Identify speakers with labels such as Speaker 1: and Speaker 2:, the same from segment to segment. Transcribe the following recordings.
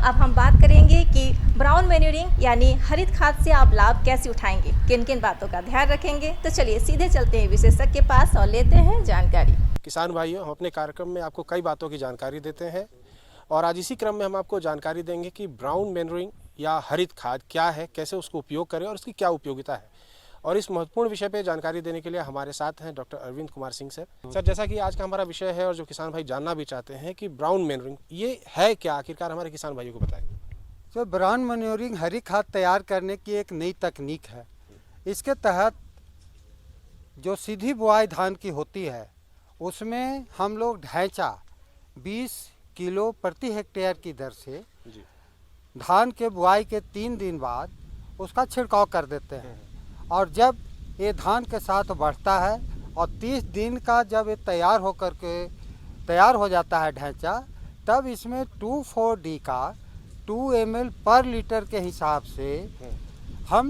Speaker 1: अब हम बात करेंगे कि ब्राउन मैन्यूरिंग यानी हरित खाद से आप लाभ कैसे उठाएंगे, किन किन बातों का ध्यान रखेंगे। तो चलिए सीधे चलते हैं विशेषज्ञ के पास और लेते हैं जानकारी।
Speaker 2: किसान भाइयों, हम अपने कार्यक्रम में आपको कई बातों की जानकारी देते हैं और आज इसी क्रम में हम आपको जानकारी देंगे कि ब्राउन मैन्यूरिंग या हरित खाद क्या है, कैसे उसको उपयोग करें और उसकी क्या उपयोगिता है। और इस महत्वपूर्ण विषय पे जानकारी देने के लिए हमारे साथ हैं डॉक्टर अरविंद कुमार सिंह सर। जैसा कि आज का हमारा विषय है और जो किसान भाई जानना भी चाहते हैं कि ब्राउन मैन्यूरिंग ये है क्या, आखिरकार हमारे किसान भाइयों को बताएं।
Speaker 3: तो ब्राउन मैन्यूरिंग हरी खाद तैयार करने की एक नई तकनीक है। इसके तहत जो सीधी बुआई धान की होती है उसमें हम लोग ढैंचा 20 किलो प्रति हेक्टेयर की दर से धान के बुआई के 3 दिन बाद उसका छिड़काव कर देते हैं। और जब ये धान के साथ बढ़ता है और 30 दिन का जब ये तैयार हो जाता है ढैंचा, तब इसमें 2,4-D का 2 ml पर लीटर के हिसाब से हम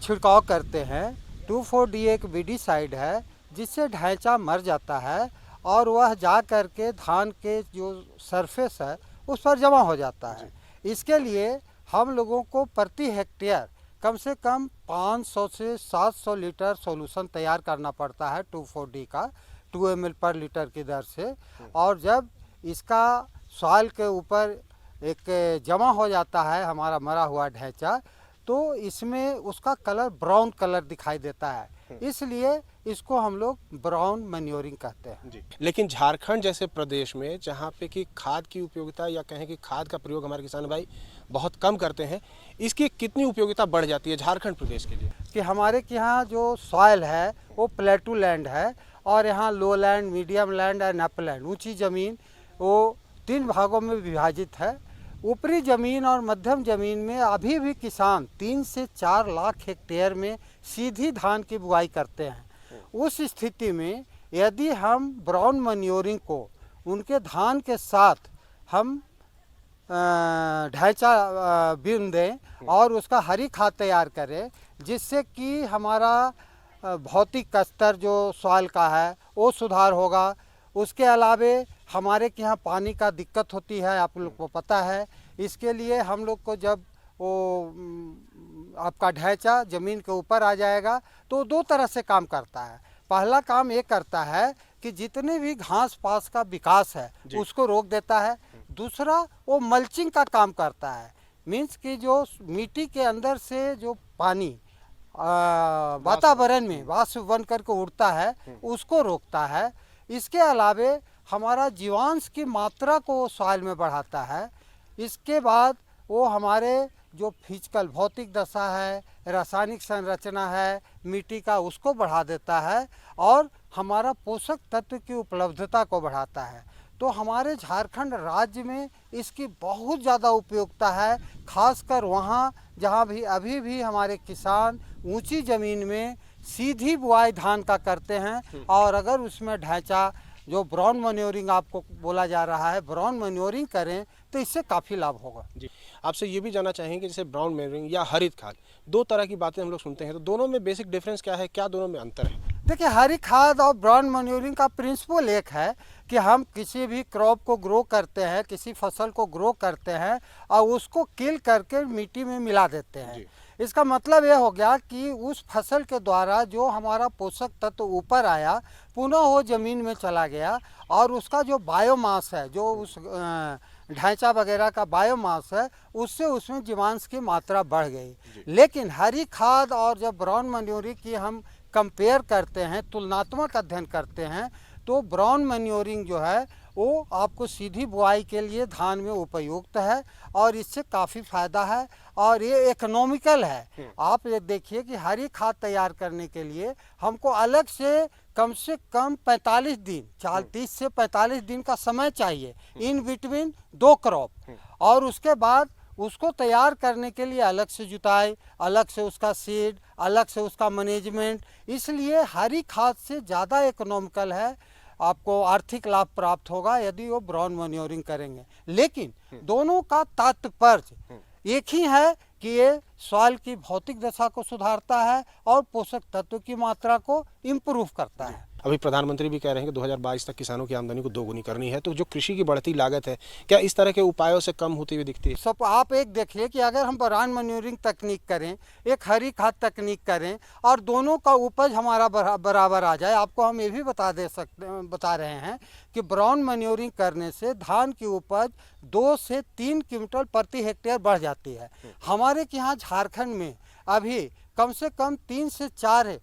Speaker 3: छिड़काव करते हैं। 2,4-D एक वीडीसाइड है जिससे ढैंचा मर जाता है और वह जा कर के धान के जो सरफेस है उस पर जमा हो जाता है। इसके लिए हम लोगों को प्रति हेक्टेयर कम से कम 500 से 700 लीटर सॉल्यूशन तैयार करना पड़ता है 2,4-D का 2 ml पर लीटर की दर से। और जब इसका सॉइल के ऊपर एक जमा हो जाता है हमारा मरा हुआ ढैंचा, तो इसमें उसका कलर ब्राउन कलर दिखाई देता है, इसलिए इसको हम लोग ब्राउन मैन्योरिंग कहते हैं।
Speaker 2: जी। लेकिन झारखंड जैसे प्रदेश में जहाँ पे कि खाद की उपयोगिता या कहें कि खाद का प्रयोग हमारे किसान भाई बहुत कम करते हैं, इसकी कितनी उपयोगिता बढ़ जाती है झारखंड प्रदेश के लिए?
Speaker 3: कि हमारे यहाँ जो सॉइल है वो प्लेटू लैंड है और यहाँ लो land, medium land and upland, ऊंची ज़मीन, वो 3 भागों में विभाजित है। ऊपरी ज़मीन और मध्यम ज़मीन में अभी भी किसान 3 से 4 लाख हेक्टेयर में सीधी धान की बुआई करते हैं। उस स्थिति में यदि हम ब्राउन मैन्योरिंग को उनके धान के साथ हम ढैंचा बीन दें और उसका हरी खाद तैयार करें, जिससे कि हमारा भौतिक स्तर जो सॉइल का है वो सुधार होगा। उसके अलावे हमारे यहाँ पानी का दिक्कत होती है, आप लोग को पता है। इसके लिए हम लोग को जब वो आपका ढैंचा ज़मीन के ऊपर आ जाएगा तो 2 तरह से काम करता है। पहला काम ये करता है कि जितने भी घास पास का विकास है उसको रोक देता है। दूसरा वो मल्चिंग का काम करता है, मीन्स कि जो मिट्टी के अंदर से जो पानी वातावरण में वाष्प बन करके उड़ता है उसको रोकता है। इसके अलावे हमारा जीवांश की मात्रा को सॉइल में बढ़ाता है। इसके बाद वो हमारे जो फिजिकल भौतिक दशा है, रासायनिक संरचना है मिट्टी का, उसको बढ़ा देता है और हमारा पोषक तत्व की उपलब्धता को बढ़ाता है। तो हमारे झारखंड राज्य में इसकी बहुत ज़्यादा उपयोगिता है, खासकर वहाँ जहाँ भी अभी भी हमारे किसान ऊंची ज़मीन में सीधी बुआई धान का करते हैं। और अगर उसमें ढैंचा जो ब्राउन मैन्योरिंग आपको बोला जा रहा है, ब्राउन मैन्योरिंग करें तो इससे काफ़ी लाभ होगा।
Speaker 2: जी, आपसे ये भी जानना चाहेंगे जैसे ब्राउन मैन्योरिंग या हरित खाद, 2 तरह की बातें हम लोग सुनते हैं, तो दोनों में बेसिक डिफरेंस क्या है, क्या दोनों में अंतर है?
Speaker 3: देखिए, हरी खाद और ब्राउन मैन्योरिंग का प्रिंसिपल एक है कि हम किसी भी क्रॉप को ग्रो करते हैं, किसी फसल को ग्रो करते हैं और उसको किल करके मिट्टी में मिला देते हैं। इसका मतलब यह हो गया कि उस फसल के द्वारा जो हमारा पोषक तत्व ऊपर आया पुनः वो ज़मीन में चला गया और उसका जो बायोमास है, जो उस ढैंचा वगैरह का बायोमास है, उससे उसमें जीवांश की मात्रा बढ़ गई। लेकिन हरी खाद और जब ब्राउन मैन्योरिंग की हम कंपेयर करते हैं, तुलनात्मक अध्ययन करते हैं, तो ब्राउन मैन्योरिंग जो है वो आपको सीधी बुआई के लिए धान में उपयुक्त है और इससे काफ़ी फ़ायदा है और ये इकोनॉमिकल है। आप ये देखिए कि हरी खाद तैयार करने के लिए हमको अलग से कम 45 दिन 30 से 45 दिन का समय चाहिए इन बिटवीन 2 क्रॉप, और उसके बाद उसको तैयार करने के लिए अलग से जुताई, अलग से उसका सीड, अलग से उसका मैनेजमेंट। इसलिए हरी खाद से ज़्यादा इकोनॉमिकल है, आपको आर्थिक लाभ प्राप्त होगा यदि वो ब्राउन मैन्योरिंग करेंगे। लेकिन दोनों का तात्पर्य एक ही है कि ये सॉइल की भौतिक दशा को सुधारता है और पोषक तत्व की मात्रा को इम्प्रूव करता है।
Speaker 2: अभी प्रधानमंत्री भी कह रहे हैं कि 2022 तक किसानों की आमदनी को दोगुनी करनी है, तो जो कृषि की बढ़ती लागत है क्या इस तरह के उपायों से कम होती हुई दिखती है?
Speaker 3: सब आप एक देखिए कि अगर हम ब्राउन मैन्योरिंग तकनीक करें, एक हरी खाद तकनीक करें और दोनों का उपज हमारा बराबर आ जाए। आपको हम ये भी बता रहे हैं कि ब्राउन मैन्योरिंग करने से धान की उपज 2 से 3 क्विंटल प्रति हेक्टेयर बढ़ जाती है। हमारे यहाँ झारखंड में अभी कम से कम 3 से 4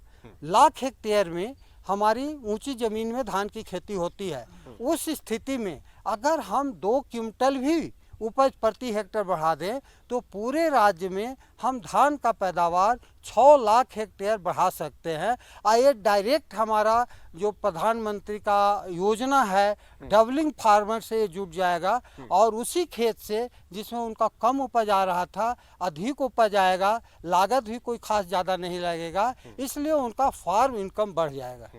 Speaker 3: लाख हेक्टेयर में हमारी ऊंची ज़मीन में धान की खेती होती है। उस स्थिति में अगर हम 2 क्विंटल भी उपज प्रति हेक्टेयर बढ़ा दें तो पूरे राज्य में हम धान का पैदावार 6 लाख हेक्टेयर बढ़ा सकते हैं। और ये डायरेक्ट हमारा जो प्रधानमंत्री का योजना है डबलिंग फार्मर से जुड़ जाएगा और उसी खेत से जिसमें उनका कम उपज आ रहा था अधिक उपज आएगा, लागत भी कोई खास ज़्यादा नहीं लगेगा, इसलिए उनका फार्म इनकम बढ़ जाएगा।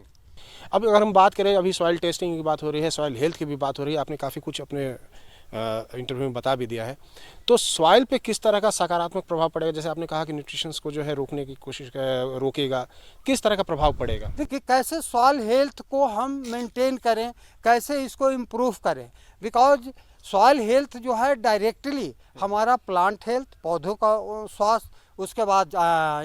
Speaker 2: अब अगर हम बात करें, अभी सॉइल टेस्टिंग की बात हो रही है, सॉइल हेल्थ की भी बात हो रही है, आपने काफ़ी कुछ अपने इंटरव्यू में बता भी दिया है, तो सॉइल पे किस तरह का सकारात्मक प्रभाव पड़ेगा? जैसे आपने कहा कि न्यूट्रिशंस को जो है रोकने की कोशिश रोकेगा, किस तरह का प्रभाव पड़ेगा?
Speaker 3: देखिए कैसे सॉइल हेल्थ को हम मेंटेन करें, कैसे इसको इम्प्रूव करें, बिकॉज सॉइल हेल्थ जो है डायरेक्टली हमारा प्लांट हेल्थ, पौधों का स्वास्थ्य, उसके बाद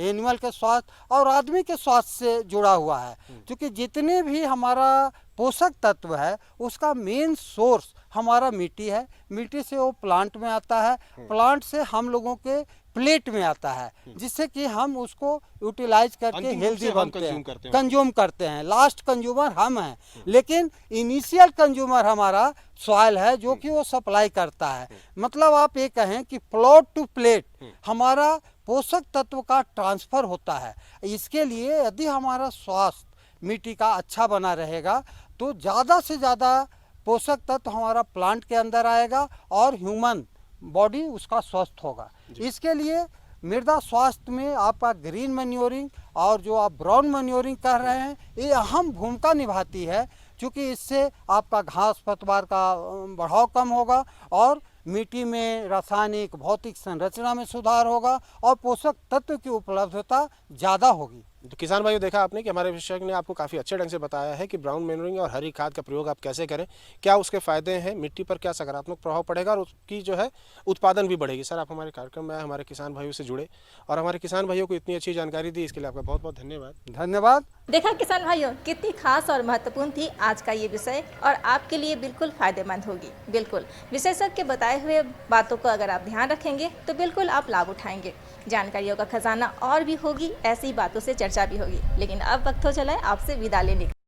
Speaker 3: एनिमल के स्वास्थ्य और आदमी के स्वास्थ्य से जुड़ा हुआ है। क्योंकि जितने भी हमारा पोषक तत्व है उसका मेन सोर्स हमारा मिट्टी है, मिट्टी से वो प्लांट में आता है, प्लांट से हम लोगों के प्लेट में आता है, जिससे कि हम उसको यूटिलाइज करके हेल्दी बनते हैं, कंज्यूम करते हैं। लास्ट कंज्यूमर हम हैं, लेकिन इनिशियल कंज्यूमर हमारा सॉइल है जो कि वो सप्लाई करता है। मतलब आप ये कहें कि प्लॉट टू प्लेट हमारा पोषक तत्व का ट्रांसफर होता है। इसके लिए यदि हमारा स्वास्थ्य मिट्टी का अच्छा बना रहेगा तो ज़्यादा से ज़्यादा पोषक तत्व हमारा प्लांट के अंदर आएगा और ह्यूमन बॉडी उसका स्वस्थ होगा। इसके लिए मृदा स्वास्थ्य में आपका ग्रीन मैन्योरिंग और जो आप ब्राउन मैन्योरिंग कर रहे हैं ये अहम भूमिका निभाती है, क्योंकि इससे आपका घास पतवार का बढ़ाव कम होगा और मिट्टी में रासायनिक भौतिक संरचना में सुधार होगा और पोषक तत्व की उपलब्धता ज़्यादा होगी।
Speaker 2: तो किसान भाइयों, देखा आपने कि हमारे विशेषज्ञ ने आपको काफ़ी अच्छे ढंग से बताया है कि ब्राउन मैन्योरिंग और हरी खाद का प्रयोग आप कैसे करें, क्या उसके फ़ायदे हैं, मिट्टी पर क्या सकारात्मक प्रभाव पड़ेगा और उसकी जो है उत्पादन भी बढ़ेगी। सर, आप हमारे कार्यक्रम में हमारे किसान भाइयों से जुड़े और हमारे किसान भाइयों को इतनी अच्छी जानकारी दी, इसके लिए आपका बहुत बहुत धन्यवाद।
Speaker 3: धन्यवाद।
Speaker 1: देखा किसान भाइयों, कितनी खास और महत्वपूर्ण थी आज का ये विषय और आपके लिए बिल्कुल फायदेमंद होगी। बिल्कुल विशेषज्ञ के बताए हुए बातों को अगर आप ध्यान रखेंगे तो बिल्कुल आप लाभ उठाएंगे। जानकारियों का खजाना और भी होगी, ऐसी बातों से चर्चा भी होगी। लेकिन अब वक्त हो चला है आपसे विदा लेने का।